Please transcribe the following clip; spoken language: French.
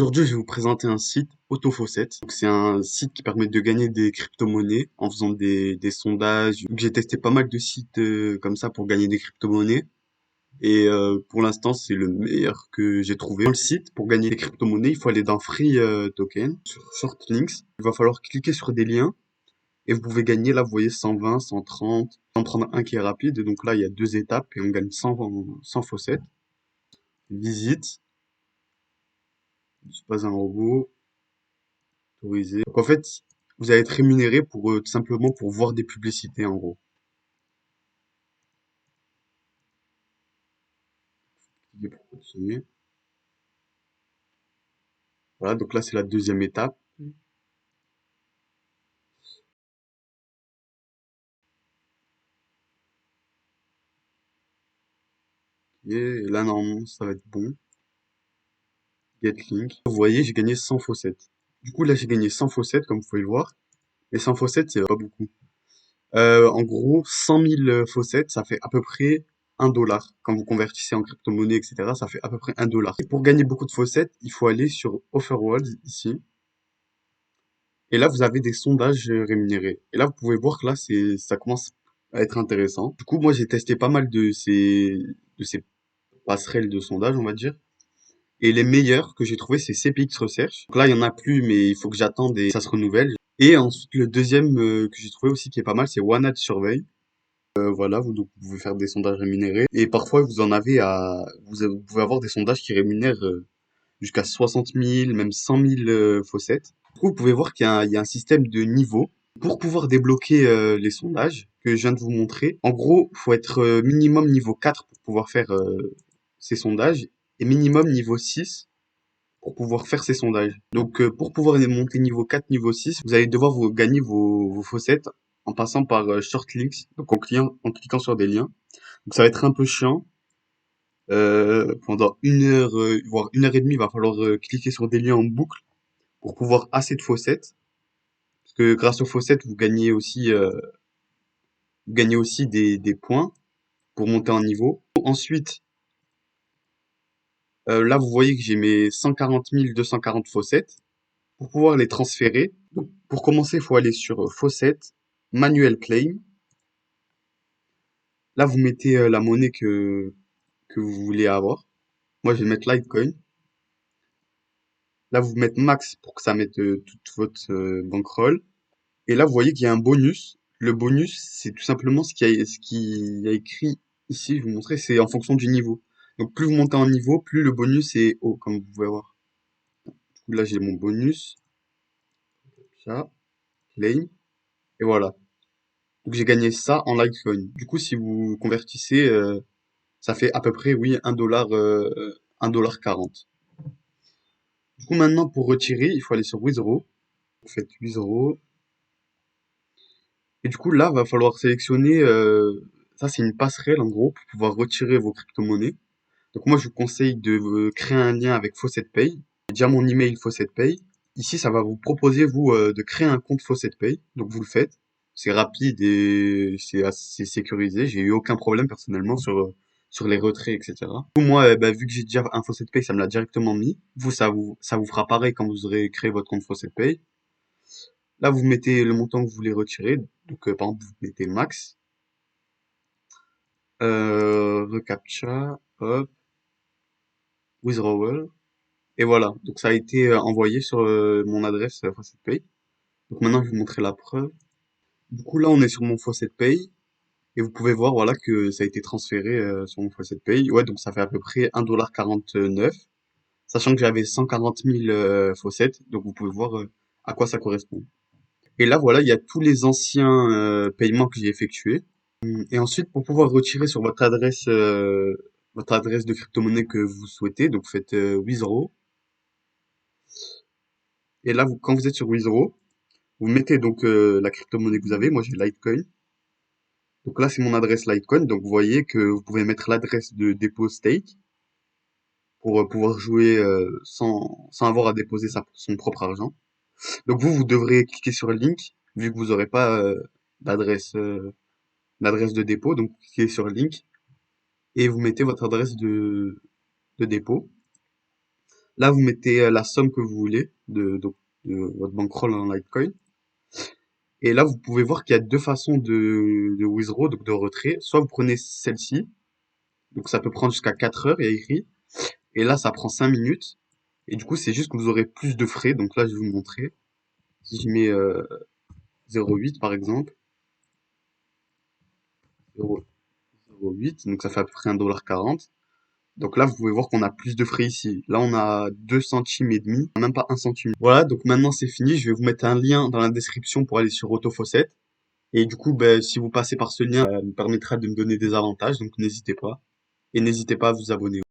Aujourd'hui, je vais vous présenter un site Autofaucet. Donc, c'est un site qui permet de gagner des crypto-monnaies en faisant des sondages. Donc, j'ai testé pas mal de sites comme ça pour gagner des crypto-monnaies. Et pour l'instant, c'est le meilleur que j'ai trouvé. Dans le site, pour gagner des crypto-monnaies, il faut aller dans Free Token, sur Shortlinks. Il va falloir cliquer sur des liens et vous pouvez gagner, là, vous voyez, 120, 130. En prendre un qui est rapide. Et donc là, il y a deux étapes et on gagne 100 faucets. Visite, je suis pas un robot. Autorisé. Donc en fait, vous allez être rémunéré pour tout simplement pour voir des publicités en gros. Cliquez pour continuer. Voilà, donc là c'est la deuxième étape. Et là normalement ça va être bon. Get link. Vous voyez, j'ai gagné 100 faucets. Du coup là j'ai gagné 100 faucets comme vous pouvez le voir. Mais 100 faucets c'est pas beaucoup. En gros, 100 000 faucets, ça fait à peu près 1 dollar. Quand vous convertissez en crypto-monnaie, etc., ça fait à peu près 1 dollar. Et pour gagner beaucoup de faucets, il faut aller sur Offerworld ici. Et là, vous avez des sondages rémunérés. Et là, vous pouvez voir que là, ça commence à être intéressant. Du coup, moi, j'ai testé pas mal de ces passerelles de sondage, on va dire. Et les meilleurs que j'ai trouvé, c'est CPX Research. Donc là, il y en a plus, mais il faut que j'attende et ça se renouvelle. Et ensuite, le deuxième que j'ai trouvé aussi qui est pas mal, c'est One Ad Survey. Voilà, donc, vous pouvez faire des sondages rémunérés. Et parfois, vous pouvez avoir des sondages qui rémunèrent jusqu'à 60 000, même 100 000 faucets. Du coup, vous pouvez voir qu'il y a un système de niveaux pour pouvoir débloquer les sondages que je viens de vous montrer. En gros, faut être minimum niveau 4 pour pouvoir faire ces sondages et minimum niveau 6 pour pouvoir faire ces sondages. Donc, pour pouvoir monter niveau 4, niveau 6, vous allez devoir vous gagner vos faucets en passant par Shortlinks, donc en cliquant sur des liens. Donc, ça va être un peu chiant. Pendant 1 heure, voire 1 heure et demie, il va falloir cliquer sur des liens en boucle pour pouvoir assez de faucets. Parce que grâce aux faucets, vous gagnez aussi des points pour monter en niveau. Ensuite, là, vous voyez que j'ai mes 140 240 faucets. Pour pouvoir les transférer, donc, pour commencer, il faut aller sur faucet, manuel claim. Là, vous mettez la monnaie que vous voulez avoir. Moi, je vais mettre Litecoin. Là, vous mettez max pour que ça mette toute votre bankroll. Et là, vous voyez qu'il y a un bonus. Le bonus, c'est tout simplement ce qui a écrit ici, je vais vous montrer, c'est en fonction du niveau. Donc, plus vous montez en niveau, plus le bonus est haut, comme vous pouvez voir. Du coup, là, j'ai mon bonus. Ça, claim. Et voilà. Donc, j'ai gagné ça en Litecoin. Du coup, si vous convertissez, ça fait à peu près, oui, 1 dollar, 1,40 $. Du coup, maintenant, pour retirer, il faut aller sur Withdraw. Vous faites Withdraw. Et du coup, là, va falloir sélectionner, ça c'est une passerelle en gros pour pouvoir retirer vos crypto-monnaies. Donc moi, je vous conseille de créer un lien avec FaucetPay. J'ai déjà mon email FaucetPay. Ici, ça va vous proposer, vous, de créer un compte FaucetPay. Donc vous le faites. C'est rapide et c'est assez sécurisé. J'ai eu aucun problème personnellement sur les retraits, etc. Du coup, moi, bah, vu que j'ai déjà un FaucetPay, ça me l'a directement mis. Vous, ça vous fera pareil quand vous aurez créé votre compte FaucetPay. Là, vous mettez le montant que vous voulez retirer. Donc, par exemple, vous mettez max. ReCAPTCHA, hop, withdrawal. Et voilà. Donc, ça a été envoyé sur mon adresse FaucetPay. Donc, maintenant, je vais vous montrer la preuve. Du coup, là, on est sur mon FaucetPay. Et vous pouvez voir, voilà, que ça a été transféré sur mon FaucetPay. Ouais, donc ça fait à peu près 1,49 $. Sachant que j'avais 140 000 faucets. Donc, vous pouvez voir à quoi ça correspond. Et là, voilà, il y a tous les anciens paiements que j'ai effectués. Et ensuite, pour pouvoir retirer sur votre adresse de crypto-monnaie que vous souhaitez, donc vous faites Withdraw. Et là, quand vous êtes sur Withdraw, vous mettez donc la crypto-monnaie que vous avez. Moi, j'ai Litecoin. Donc là, c'est mon adresse Litecoin. Donc vous voyez que vous pouvez mettre l'adresse de dépôt stake pour pouvoir jouer sans avoir à déposer son propre argent. Donc vous devrez cliquer sur le link, vu que vous n'aurez pas d'adresse d'adresse de dépôt. Donc cliquez sur le link et vous mettez votre adresse de dépôt. Là, vous mettez la somme que vous voulez de votre bankroll en Litecoin. Et là, vous pouvez voir qu'il y a deux façons de withdraw, donc de retrait. Soit vous prenez celle-ci, donc ça peut prendre jusqu'à 4 heures, il y a écrit. Et là, ça prend 5 minutes. Et du coup, c'est juste que vous aurez plus de frais. Donc là, je vais vous montrer. Si je mets 0,8 par exemple, 0,08, donc ça fait à peu près 1,40 $. Donc là, vous pouvez voir qu'on a plus de frais ici. Là, on a 2 centimes et demi, même pas 1 centime. Voilà, donc maintenant c'est fini. Je vais vous mettre un lien dans la description pour aller sur AutoFaucet. Et du coup, ben, si vous passez par ce lien, ça me permettra de me donner des avantages, donc n'hésitez pas. Et n'hésitez pas à vous abonner.